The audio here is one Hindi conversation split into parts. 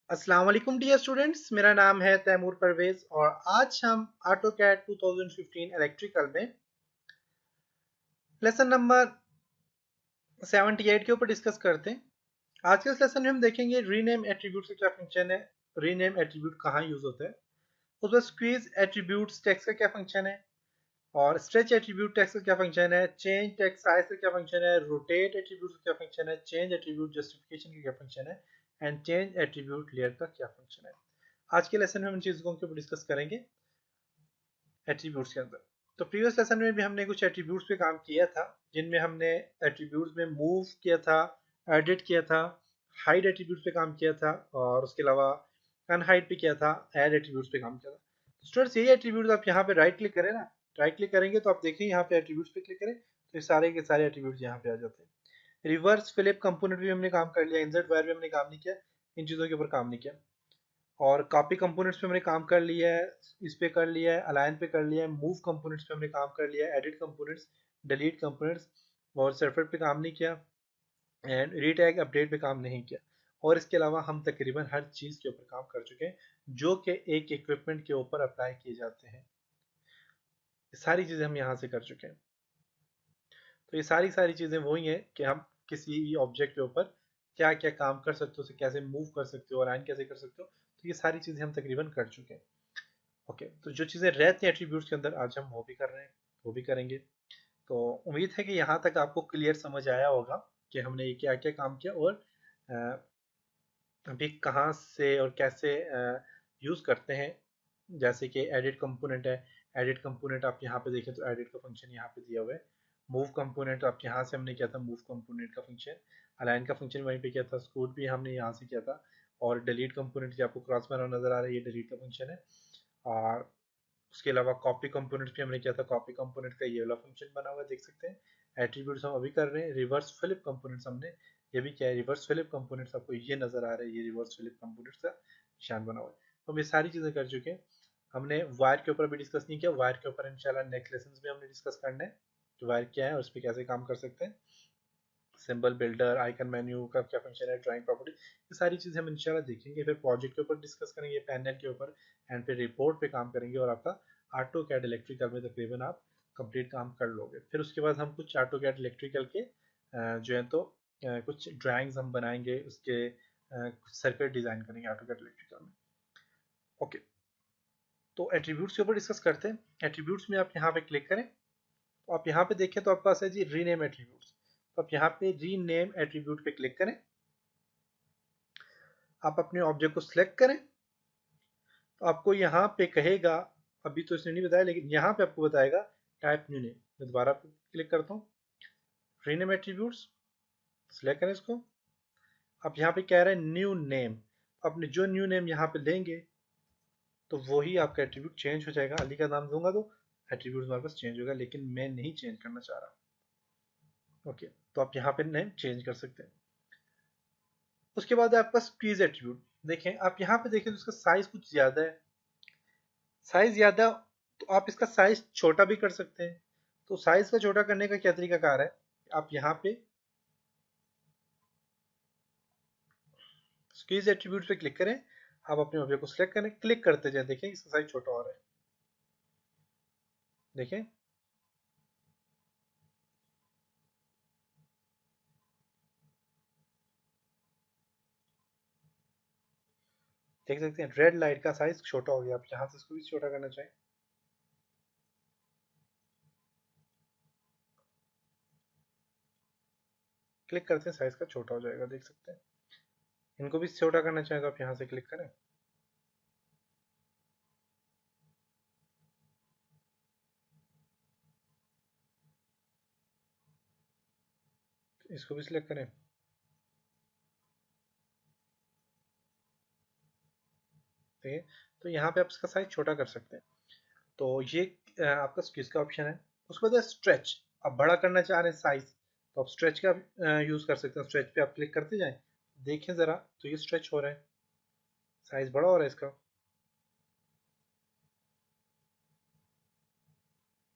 अस्सलाम वालेकुम डियर स्टूडेंट्स, मेरा नाम है तैमूर परवेज और आज हम ऑटोकैड 2015 इलेक्ट्रिकल में लेसन नंबर 78 के ऊपर डिस्कस करते हैं। आज के इस लेसन में हम देखेंगे रीनेम एट्रीब्यूट का क्या फंक्शन है, रीनेम एट्रीब्यूट कहाँ यूज होता है, उस बाद स्क्वीज एट्रीब्यूट टेक्स्ट का क्या फंक्शन है, और स्ट्रेच एट्रीब्यूट टेक्स्ट का क्या फंक्शन है, चेंज टेक्स्ट साइज का क्या फंक्शन है, रोटेट एट्रीब्यूट का क्या फंक्शन है, चेंज एट्रीब्यूट जस्टिफिकेशन का क्या फंक्शन है एंड चेंज एट्रीब्यूट लेयर का क्या फंक्शन है। आज के लेसन में हम चीजों के ऊपर डिस्कस करेंगे एट्रीब्यूट्स के अंदर। तो प्रीवियस लेसन में भी हमने कुछ एट्रीब्यूट्स पे काम किया था, जिनमें हमने एट्रीब्यूट्स में मूव किया था, एडिट किया था, हाइड एट्रीब्यूट्स पे काम किया था और उसके अलावा अनहाइड पे किया था, ऐड एट्रीब्यूट्स पे काम किया था। स्टूडेंट्स यही एट्रीब्यूट्स आप यहाँ पे राइट क्लिक करें ना, राइट क्लिक करेंगे तो आप देखिए यहाँ पे एट्रीब्यूट्स पे क्लिक करें तो ये सारे के सारे एट्रीब्यूट्स यहाँ पे आ जाते हैं। रिवर्स फिलिप कंपोनेंट भी हमने काम कर लिया, इंसर्ट वायर भी हमने काम नहीं किया, इन चीज़ों के ऊपर काम नहीं किया। और कॉपी कंपोनेंट्स पे हमने काम कर लिया है, इस पे कर लिया है, अलाइन पे कर लिया है, मूव कंपोनेंट्स पे हमने काम कर लिया है, एडिट कंपोनेंट्स, डिलीट कंपोनेंट्स और सर्फेट पे काम नहीं किया एंड रीटैग अपडेट पे काम नहीं किया। और इसके अलावा हम तकरीबन हर चीज़ के ऊपर काम कर चुके हैं जो कि एक इक्विपमेंट के ऊपर अप्लाई किए जाते हैं। ये सारी चीज़ें हम यहाँ से कर चुके हैं। तो ये सारी चीज़ें वही हैं कि हम किसी भी ऑब्जेक्ट के ऊपर क्या क्या काम कर सकते हो, उसे कैसे मूव कर सकते हो, अलाइन कैसे कर सकते हो, तो ये सारी चीज़ें हम तकरीबन कर चुके हैं। ओके, तो जो चीज़ें रहती हैं एट्रीब्यूट्स के अंदर आज हम वो भी कर रहे हैं, वो भी करेंगे। तो उम्मीद है कि यहाँ तक आपको क्लियर समझ आया होगा कि हमने ये क्या क्या काम किया और अभी कहाँ से और कैसे यूज़ करते हैं। जैसे कि एडिट कंपोनेंट है, एडिट कंपोनेंट आप यहाँ पे देखें तो एडिट का फंक्शन यहाँ पे दिया हुआ है। मूव कंपोनेंट आप यहाँ से हमने किया था, मूव कंपोनेंट का फंक्शन। अलाइन का फंक्शन वहीं पे किया था, स्कूट भी हमने यहाँ से किया था। और डिलीट कंपोनेंट जो आपको क्रॉस में नजर आ रहा है ये डिलीट का फंक्शन है। और उसके अलावा कॉपी कंपोनेंट भी हमने किया था, कॉपी कंपोनेंट का ये वाला फंक्शन बना हुआ है, देख सकते हैं। एट्रीब्यूट्स हम अभी कर रहे हैं। रिवर्स फिलिप कंपोनेंट्स हमने ये भी किया है। रिवर्स फिलिप कंपोनेंट्स आपको ये नजर आ रहा है, ये रिवर्स फिलिप कंपोनेंट्स का निशान बना हुआ है। तो हम ये सारी चीजें कर चुके हैं। हमने वायर के ऊपर भी डिस्कस नहीं किया, वायर के ऊपर इंशाल्लाह नेक्स्ट लेसन में हमने डिस्कस करना है कि वायर क्या है और उस पर कैसे काम कर सकते हैं। सिंबल बिल्डर, आइकन मेन्यू का क्या फंक्शन है, ड्राइंग प्रॉपर्टी, ये सारी चीजें हम इंशाल्लाह देखेंगे। फिर प्रोजेक्ट के ऊपर डिस्कस करेंगे, पैनल के ऊपर एंड फिर रिपोर्ट पे काम करेंगे और आपका ऑटो कैड इलेक्ट्रिकल में तकरीबन आप कंप्लीट काम कर लोगे। फिर उसके बाद हम कुछ ऑटो कैड इलेक्ट्रिकल के जो है तो कुछ ड्राइंग्स हम बनाएंगे, उसके कुछ सर्किट डिजाइन करेंगे ऑटो कैड इलेक्ट्रिकल में। ओके, तो एट्रीब्यूट्स के ऊपर डिस्कस करते हैं। एट्रीब्यूट्स में आप यहाँ पे क्लिक करें तो आप यहाँ पे देखें तो आपके पास है जी रीनेम एट्रीब्यूट्स। तो आप यहाँ पे रीनेम एट्रीब्यूट पे क्लिक करें, आप अपने ऑब्जेक्ट को सिलेक्ट करें तो आपको यहाँ पे कहेगा, अभी तो इसने नहीं बताया लेकिन यहाँ पे आपको बताएगा टाइप न्यू नेम। मैं दोबारा क्लिक करता हूँ, रीनेम एट्रीब्यूट्स, सिलेक्ट करें इसको। अब यहाँ पे कह रहे हैं न्यू नेम, अपने जो न्यू नेम यहाँ पे लेंगे तो वही आपका एट्रीब्यूट चेंज हो जाएगा। अली का नाम दूंगा तो एट्रीब्यूट हमारे पास चेंज होगा, लेकिन मैं नहीं चेंज करना चाह रहा। ओके, तो आप यहाँ पे नेम चेंज कर सकते हैं। उसके बाद आपके पास स्क्वीज एट्रीब्यूट, देखें आप यहाँ पे देखें तो इसका साइज कुछ ज्यादा है। साइज ज्यादा तो आप इसका साइज छोटा भी कर सकते हैं। तो साइज का छोटा करने का क्या तरीका कार है, आप यहाँ पे स्क्वीज एट्रीब्यूट पे क्लिक करें, आप अपने ऑब्जेक्ट को सिलेक्ट करें, क्लिक करते जाए, देखें इसका साइज छोटा हो रहा है। देखें देख सकते हैं रेड लाइट का साइज छोटा हो गया। आप यहाँ से इसको भी छोटा करना चाहें, क्लिक करते हैं साइज का छोटा हो जाएगा, देख सकते हैं। इनको भी छोटा करना चाहें तो आप यहाँ से क्लिक करें, इसको भी सिलेक्ट करें। ठीक है, तो यहाँ पे आप इसका साइज छोटा कर सकते हैं। तो ये आपका स्क्वीज का ऑप्शन है। उसके बाद स्ट्रेच, आप बड़ा करना चाह रहे हैं साइज तो आप स्ट्रेच का यूज कर सकते हैं। स्ट्रेच पे आप क्लिक करते जाएं, देखें जरा तो ये स्ट्रेच हो रहा है, साइज बड़ा हो रहा है इसका,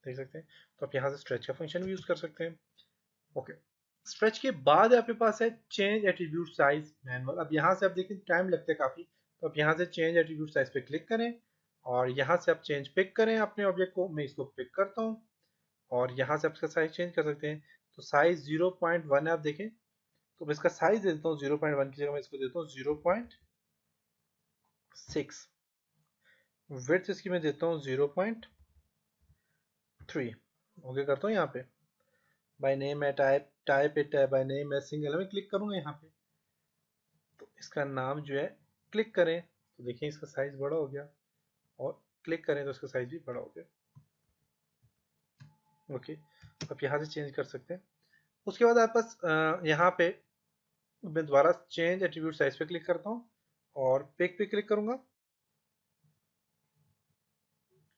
देख सकते हैं। तो आप यहाँ से स्ट्रेच का फंक्शन भी यूज कर सकते हैं। ओके, स्ट्रेच के बाद आपके पास है चेंज एट्रीब्यूट साइज मैनुअल। अब यहाँ से आप देखें टाइम लगता है काफी, तो आप यहाँ से चेंज एट्रीब्यूट साइज पे क्लिक करें और यहाँ से आप चेंज पिक करें अपने ऑब्जेक्ट को। मैं इसको पिक करता हूँ और यहाँ से आप इसका साइज चेंज कर सकते हैं। तो साइज 0.1 है, आप देखें। तो मैं इसका साइज दे देता हूँ 0.1 की जगह मैं इसको देता हूँ 0.6। विड्थ इसकी मैं देता हूँ 0.3। ओके करता हूँ यहाँ पे। बाय नेम है, टाइप इट है, बाय नेम है, सिंगल है, मैं क्लिक करूंगा यहाँ पे। तो इसका नाम जो है क्लिक करें तो देखिए इसका साइज बड़ा हो गया, और क्लिक करें तो इसका साइज भी बड़ा हो गया। ओके, आप यहाँ से चेंज कर सकते हैं। उसके बाद आप बस यहाँ पे मैं दोबारा चेंज एट्रीब्यूट साइज पे क्लिक करता हूँ और पिक पे क्लिक करूंगा,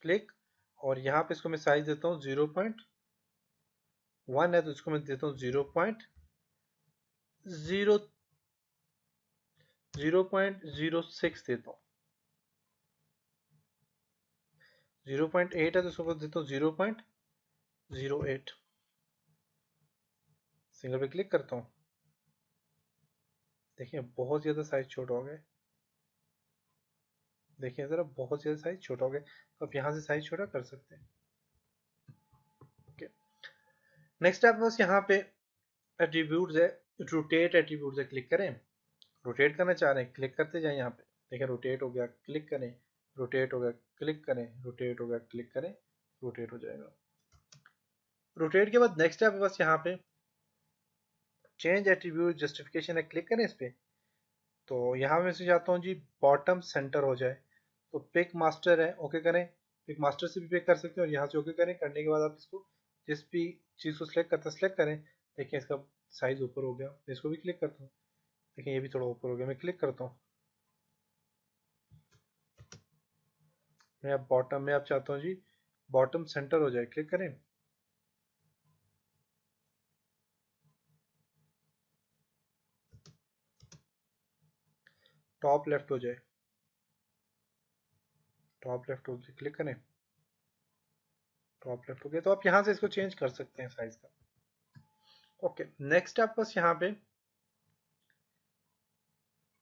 क्लिक, और यहाँ पे इसको मैं साइज देता हूँ 0.1 है तो इसको मैं देता हूँ 0.06 देता हूँ। 0.8 है तो इसको देता हूँ 0.08। सिंगल पे क्लिक करता हूँ, देखिए बहुत ज़्यादा साइज छोटा हो गया। देखिए ज़रा बहुत ज़्यादा साइज छोटा हो गया, तो आप यहाँ से साइज छोटा कर सकते हैं। ओके, नेक्स्ट आप बस यहाँ पे एट्रीब्यूट्स है, रोटेट एट्रीब्यूट्स है, क्लिक करें। रोटेट करना चाह रहे हैं, क्लिक करते जाएं यहाँ पे। देखिए रोटेट हो गया, क्लिक करें, रोटेट हो गया, क्लिक करें, रोटेट हो गया, क्लिक करें, रोटेट हो जाएगा। रोटेट के बाद नेक्स्ट आप बस यहाँ पे चेंज एट्रीब्यूट जस्टिफिकेशन है, क्लिक करें इस पे। तो यहाँ मैं से चाहता हूँ जी बॉटम सेंटर हो जाए, तो पिक मास्टर है, ओके करें। पिक मास्टर से भी पिक कर सकते हैं और यहाँ से ओके करें। करने के बाद आप इसको जिस भी चीज़ को सिलेक्ट करते हैं सिलेक्ट करें। देखिए इसका साइज ऊपर हो गया, मैं इसको भी क्लिक करता हूँ। देखिए ये भी थोड़ा ऊपर हो गया, मैं क्लिक करता हूँ। मैं अब बॉटम में आप चाहता हूँ जी बॉटम सेंटर हो जाए, क्लिक करें। टॉप लेफ्ट हो जाए, टॉप लेफ्ट हो गया, क्लिक करें, टॉप लेफ्ट हो गया। तो आप यहाँ से इसको चेंज कर सकते हैं साइज का। ओके, नेक्स्ट आप बस यहाँ पे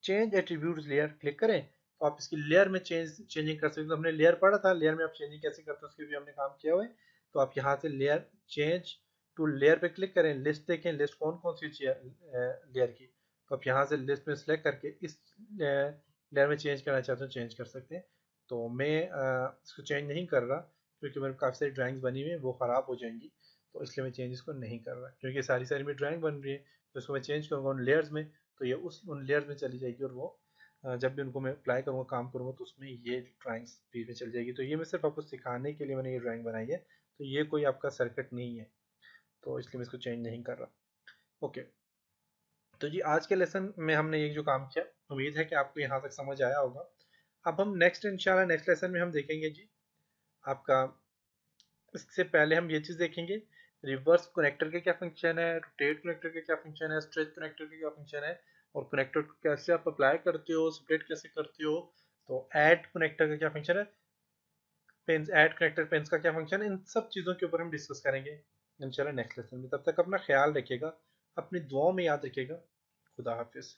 चेंज एट्रीब्यूट्स लेयर क्लिक करें। तो आप इसकी लेयर में चेंजिंग कर सकते हैं। तो हमने लेयर पढ़ा था, लेयर में आप चेंजिंग कैसे करते हैं उसके भी हमने काम किया हुआ है। तो आप यहाँ से लेयर चेंज टू लेयर पे क्लिक करें। लिस्ट देखें, लिस्ट कौन कौन सी लेयर की। तो आप यहाँ से लिस्ट में सेलेक्ट करके इस लेयर में चेंज करना चाहते हो चेंज कर सकते हैं। तो मैं इसको चेंज नहीं कर रहा क्योंकि मेरे काफ़ी सारी ड्राइंग्स बनी हुई है, वो ख़राब हो जाएंगी। तो इसलिए मैं चेंज इसको नहीं कर रहा, क्योंकि सारी सारी मेरी ड्राइंग बन रही है। तो इसको मैं चेंज करूँगा उन लेयर्स में, तो ये उन लेयर्स में चली जाएगी, और वो जब भी उनको मैं अप्लाई करूँगा, काम करूँगा, तो उसमें ये ड्राइंग्स बीच में चल जाएगी। तो ये मैं सिर्फ आपको सिखाने के लिए मैंने ये ड्राइंग बनाई है। तो ये कोई आपका सर्किट नहीं है, तो इसलिए मैं इसको चेंज नहीं कर रहा। ओके, तो जी आज के लेसन में हमने ये जो काम किया, उम्मीद है कि आपको यहाँ तक समझ आया होगा। अब हम नेक्स्ट इंशाल्लाह नेक्स्ट लेसन में हम देखेंगे जी आपका, इससे पहले हम ये चीज़ देखेंगे रिवर्स कनेक्टर के क्या फंक्शन है, रोटेट कनेक्टर के क्या फंक्शन है, स्ट्रेच कनेक्टर के क्या फंक्शन है, और कनेक्टर को कैसे आप अप्लाई करते हो, सेपरेट कैसे करते हो। तो ऐड कनेक्टर का क्या फंक्शन है, पेन्स ऐड कनेक्टर पेन्स का क्या फंक्शन है, इन सब चीज़ों के ऊपर हम डिस्कस करेंगे इंशाल्लाह नेक्स्ट लेसन में। तब तक अपना ख्याल रखिएगा, अपनी दुआओं में याद रखिएगा। खुदा हाफिज़।